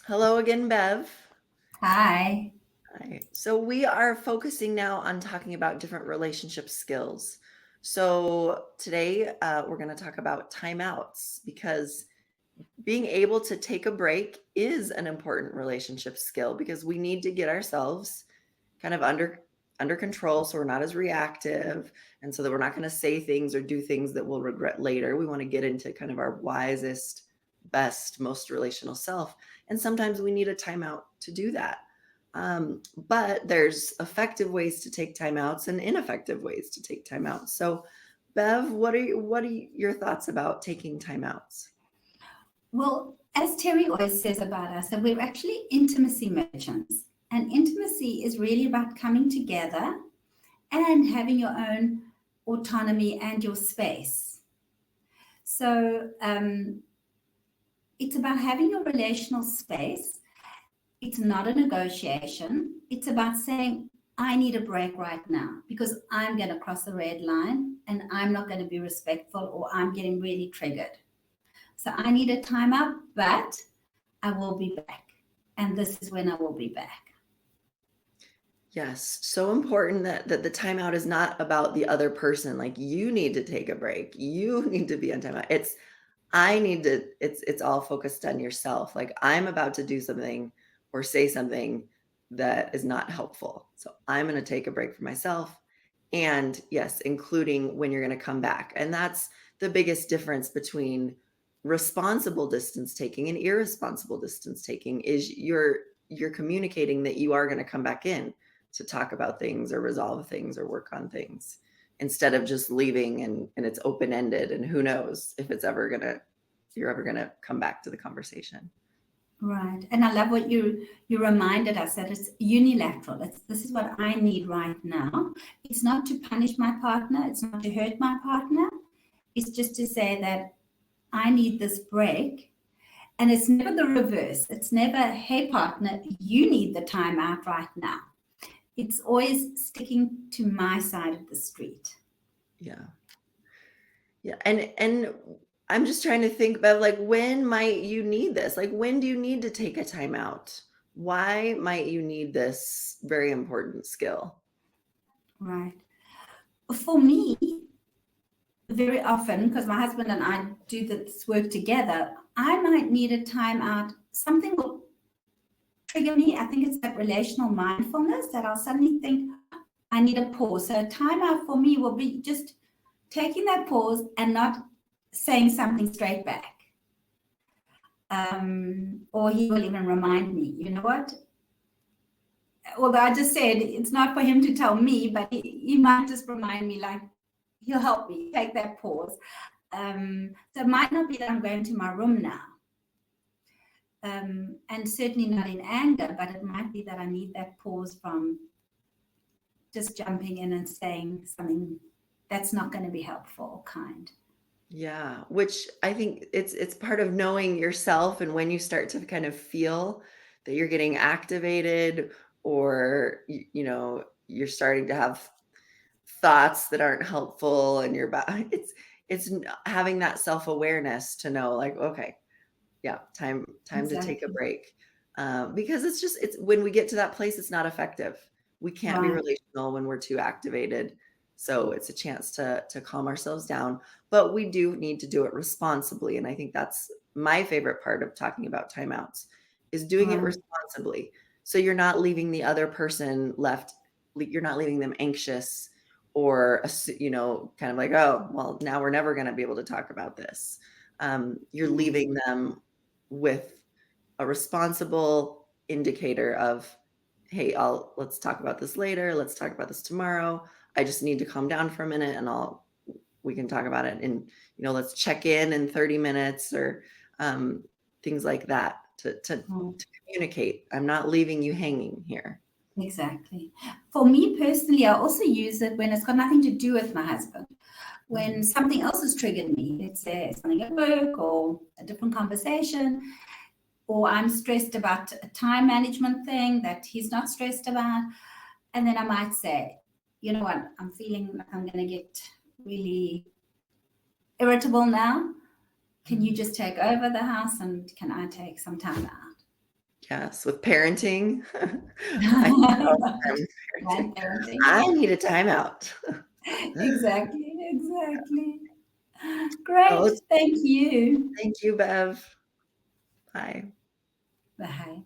Hello again, Bev. Hi. Hi. So we are focusing now on talking about different relationship skills. So today we're going to talk about timeouts because being able to take a break is an important relationship skill because we need to get ourselves kind of under control so we're not as reactive and so that we're not going to say things or do things that we'll regret later. We want to get into kind of our wisest, best, most relational self. And sometimes we need a timeout to do that. But there's effective ways to take timeouts and ineffective ways to take timeouts. So, Bev, what are your thoughts about taking timeouts? Well, as Terry always says about us, that we're actually intimacy merchants. And intimacy is really about coming together and having your own autonomy and your space. So it's about having your relational space. It's not a negotiation. It's about saying, I need a break right now because I'm going to cross the red line and I'm not going to be respectful or I'm getting really triggered. So I need a timeout, but I will be back. And this is when I will be back. Yes, so important that the timeout is not about the other person. Like you need to take a break. You need to be on timeout. It's all focused on yourself. Like I'm about to do something or say something that is not helpful. So I'm going to take a break for myself. And yes, including when you're going to come back. And that's the biggest difference between responsible distance taking and irresponsible distance taking is you're communicating that you are going to come back in to talk about things or resolve things or work on things instead of just leaving and it's open ended and who knows if you're ever gonna come back to the conversation. Right. And I love what you reminded us that it's unilateral. This is what I need right now. It's not to punish my partner, it's not to hurt my partner. It's just to say that I need this break. And it's never the reverse. It's never, hey partner, you need the time out right now. It's always sticking to my side of the street. Yeah. Yeah. And I'm just trying to think about like when might you need this? Like when do you need to take a time out? Why might you need this very important skill? Right. For me, very often, because my husband and I do this work together, I might need a time out. Something will trigger me. I think it's that relational mindfulness that I'll suddenly think, I need a pause. So a time out for me will be just taking that pause and not saying something straight back. Or he will even remind me, you know what? Although I just said it's not for him to tell me, but he might just remind me, like, he'll help me take that pause. So it might not be that I'm going to my room now, and certainly not in anger, but it might be that I need that pause from just jumping in and saying something that's not going to be helpful or kind. Yeah, which I think it's part of knowing yourself and when you start to kind of feel that you're getting activated or you're starting to have thoughts that aren't helpful and you're having that self-awareness to know like okay, yeah, time to take a Exactly. break. Because it's when we get to that place it's not effective. We can't be Right. relational when we're too activated. So it's a chance to calm ourselves down, but we do need to do it responsibly. And I think that's my favorite part of talking about timeouts is doing it Right. responsibly. So you're not leaving the other person left, you're not leaving them anxious or, kind of like, oh, well, now we're never going to be able to talk about this. You're Yes. leaving them with a responsible indicator of, hey, let's talk about this later. Let's talk about this tomorrow. I just need to calm down for a minute and we can talk about it. And, let's check in 30 minutes or things like that to Mm. communicate. I'm not leaving you hanging here. Exactly. For me personally, I also use it when it's got nothing to do with my husband. When Mhm. something else has triggered me, let's say something at work or a different conversation, or I'm stressed about a time management thing that he's not stressed about. And then I might say, you know what, I'm feeling like I'm going to get really irritable now. Can you Mhm. just take over the house and can I take some time out? Yes, with parenting. I hear it all the time with parenting. Grandparenting. I need a timeout. Exactly, exactly. Great. Oh, Thank you. thank you, Bev. Bye. Bye.